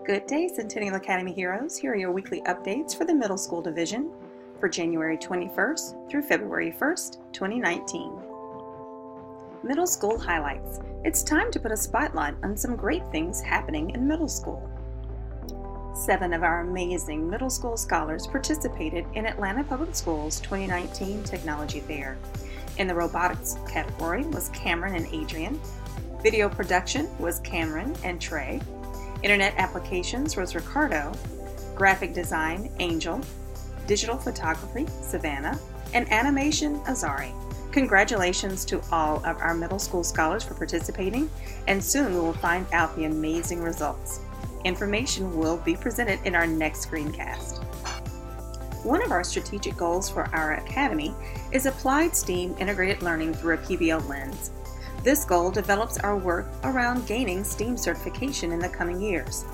Good day, Centennial Academy heroes. Here are your weekly updates for the middle school division for January 21st through February 1st, 2019. Middle school highlights. It's time to put a spotlight on some great things happening in middle school. 7 of our amazing middle school scholars participated in Atlanta Public Schools 2019 Technology Fair. In the robotics category was Cameron and Adrian. Video production was Cameron and Trey. Internet applications was Ricardo. Graphic design, Angel. Digital photography, Savannah. And animation, Azari. Congratulations to all of our middle school scholars for participating, and soon we will find out the amazing results. Information will be presented in our next screencast. One of our strategic goals for our academy is applied STEAM integrated learning through a PBL lens. This goal develops our work around gaining STEAM certification in the coming years.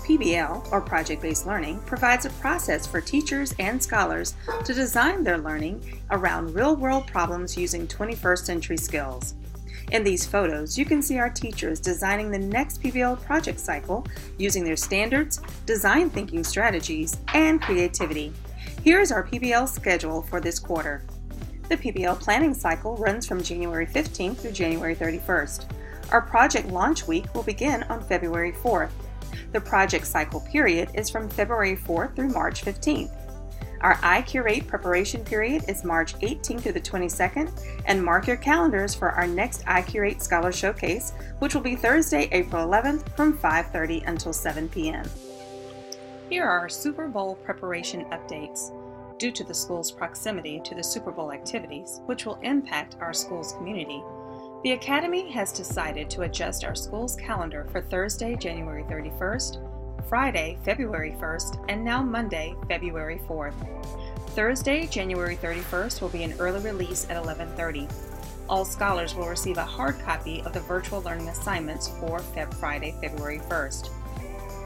PBL, or Project-Based Learning, provides a process for teachers and scholars to design their learning around real-world problems using 21st century skills. In these photos, you can see our teachers designing the next PBL project cycle using their standards, design thinking strategies, and creativity. Here is our PBL schedule for this quarter. The PBL planning cycle runs from January 15th through January 31st. Our project launch week will begin on February 4th. The project cycle period is from February 4th through March 15th. Our iCurate preparation period is March 18th through the 22nd, and mark your calendars for our next iCurate Scholar Showcase, which will be Thursday, April 11th from 5:30 until 7 p.m. Here are our Super Bowl preparation updates. Due to the school's proximity to the Super Bowl activities, which will impact our school's community, the Academy has decided to adjust our school's calendar for Thursday, January 31st, Friday, February 1st, and now Monday, February 4th. Thursday, January 31st will be an early release at 11:30. All scholars will receive a hard copy of the virtual learning assignments for Friday, February 1st.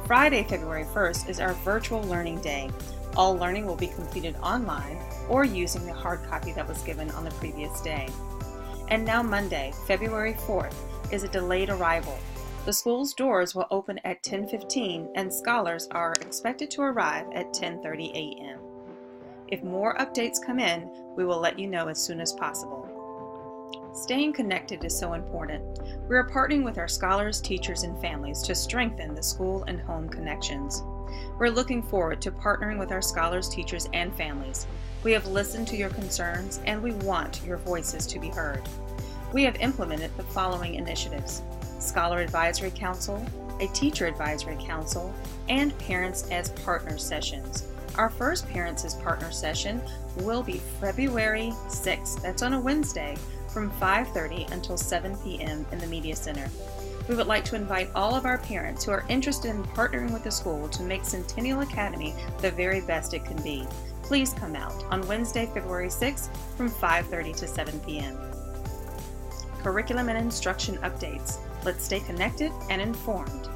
Friday, February 1st is our virtual learning day. All learning will be completed online or using the hard copy that was given on the previous day. And now Monday, February 4th, is a delayed arrival. The school's doors will open at 10:15 and scholars are expected to arrive at 10:30 a.m. If more updates come in, we will let you know as soon as possible. Staying connected is so important. We are partnering with our scholars, teachers, and families to strengthen the school and home connections. We're looking forward to partnering with our scholars, teachers, and families. We have listened to your concerns and we want your voices to be heard. We have implemented the following initiatives: Scholar Advisory Council, a Teacher Advisory Council, and Parents as Partner sessions. Our first Parents as Partner session will be February 6th. That's on a Wednesday from 5:30 until 7 p.m. in the Media Center. We would like to invite all of our parents who are interested in partnering with the school to make Centennial Academy the very best it can be. Please come out on Wednesday, February 6th from 5:30 to 7 p.m. Curriculum and instruction updates. Let's stay connected and informed.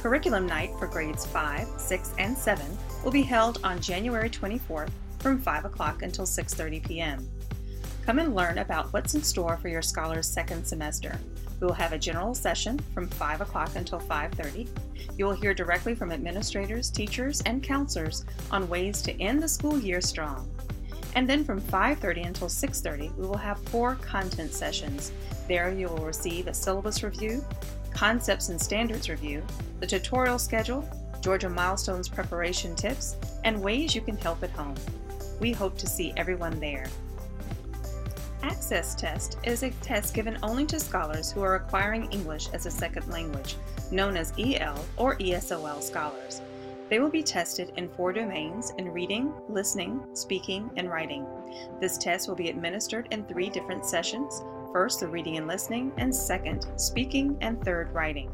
Curriculum Night for grades 5, 6, and 7 will be held on January 24th from 5 o'clock until 6:30 p.m. Come and learn about what's in store for your scholars' second semester. We will have a general session from 5 o'clock until 5:30. You will hear directly from administrators, teachers, and counselors on ways to end the school year strong. And then from 5:30 until 6:30, we will have 4 content sessions. There you will receive a syllabus review, concepts and standards review, the tutorial schedule, Georgia Milestones preparation tips, and ways you can help at home. We hope to see everyone there. Access Test is a test given only to scholars who are acquiring English as a second language, known as EL or ESOL scholars. They will be tested in 4 domains in reading, listening, speaking, and writing. This test will be administered in 3 different sessions: first, the reading and listening, and second, speaking, and third, writing.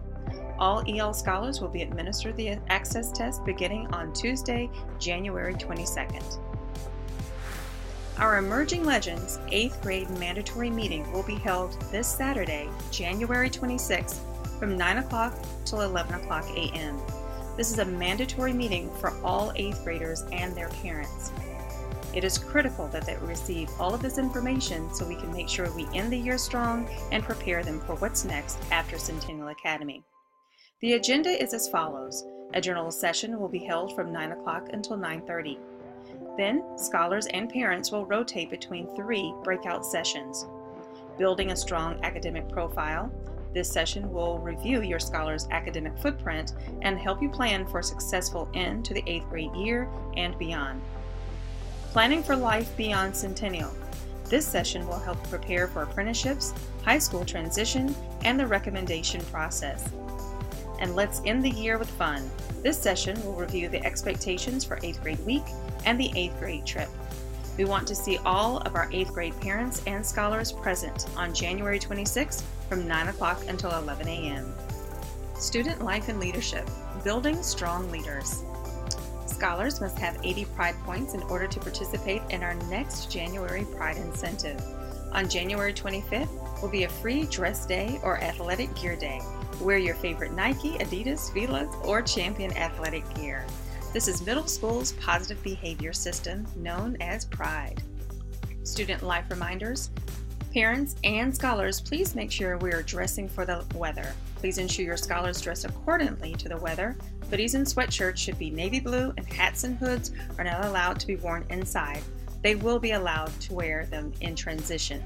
All EL scholars will be administered the Access Test beginning on Tuesday, January 22nd. Our Emerging Legends 8th grade mandatory meeting will be held this Saturday, January 26th from 9 o'clock till 11 o'clock a.m. This is a mandatory meeting for all 8th graders and their parents. It is critical that they receive all of this information so we can make sure we end the year strong and prepare them for what's next after Centennial Academy. The agenda is as follows. A journal session will be held from 9 o'clock until 9:30. Then, scholars and parents will rotate between 3 breakout sessions. Building a strong academic profile. This session will review your scholar's academic footprint and help you plan for a successful end to the 8th grade year and beyond. Planning for life beyond Centennial. This session will help prepare for apprenticeships, high school transition, and the recommendation process. And let's end the year with fun. This session will review the expectations for 8th grade week and the 8th grade trip. We want to see all of our 8th grade parents and scholars present on January 26th from 9 o'clock until 11 a.m. Student life and leadership, building strong leaders. Scholars must have 80 Pride points in order to participate in our next January Pride incentive. On January 25th will be a free dress day or athletic gear day. Wear your favorite Nike, Adidas, Fila, or Champion athletic gear. This is middle school's positive behavior system known as Pride. Student life reminders. Parents and scholars, please make sure we are dressing for the weather. Please ensure your scholars dress accordingly to the weather. Hoodies and sweatshirts should be navy blue, and hats and hoods are not allowed to be worn inside. They will be allowed to wear them in transition.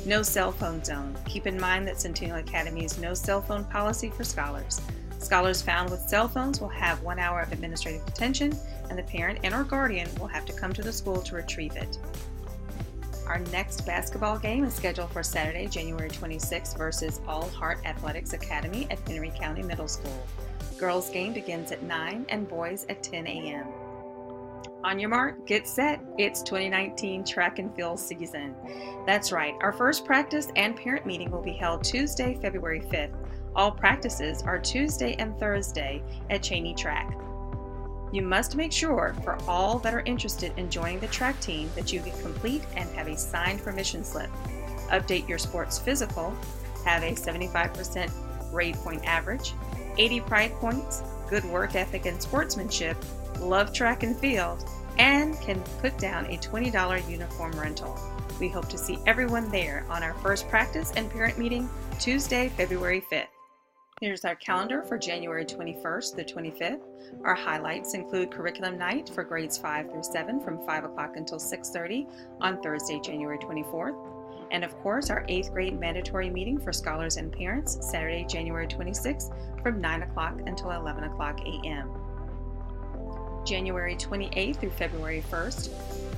No cell phone zone. Keep in mind that Centennial Academy's no cell phone policy for scholars. Scholars found with cell phones will have 1 hour of administrative detention, and the parent and or guardian will have to come to the school to retrieve it. Our next basketball game is scheduled for Saturday, January 26th versus All Heart Athletics Academy at Henry County Middle School. Girls game begins at 9 and boys at 10 a.m. On your mark, get set. It's 2019 track and field season. That's right, our first practice and parent meeting will be held Tuesday, February 5th. All practices are Tuesday and Thursday at Cheney Track. You must make sure, for all that are interested in joining the track team, that you can complete and have a signed permission slip. Update your sports physical, have a 75% grade point average, 80 Pride points, good work ethic and sportsmanship, love track and field, and can put down a $20 uniform rental. We hope to see everyone there on our first practice and parent meeting, Tuesday, February 5th. Here's our calendar for January 21st through 25th. Our highlights include curriculum night for grades 5 through 7 from 5 o'clock until 6:30 on Thursday, January 24th. And of course, our 8th grade mandatory meeting for scholars and parents, Saturday, January 26th from 9 o'clock until 11 o'clock a.m. January 28th through February 1st.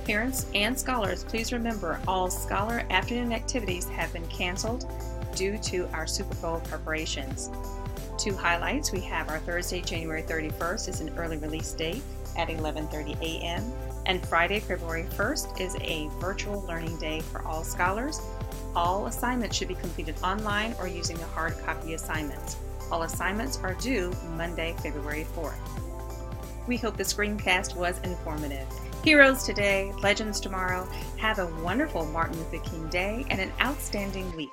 Parents and scholars, please remember all scholar afternoon activities have been canceled due to our Super Bowl preparations. 2 highlights. We have our Thursday, January 31st is an early release day at 11:30 a.m. and Friday, February 1st is a virtual learning day for all scholars. All assignments should be completed online or using the hard copy assignments. All assignments are due Monday, February 4th. We hope the screencast was informative. Heroes today, legends tomorrow. Have a wonderful Martin Luther King Day and an outstanding week.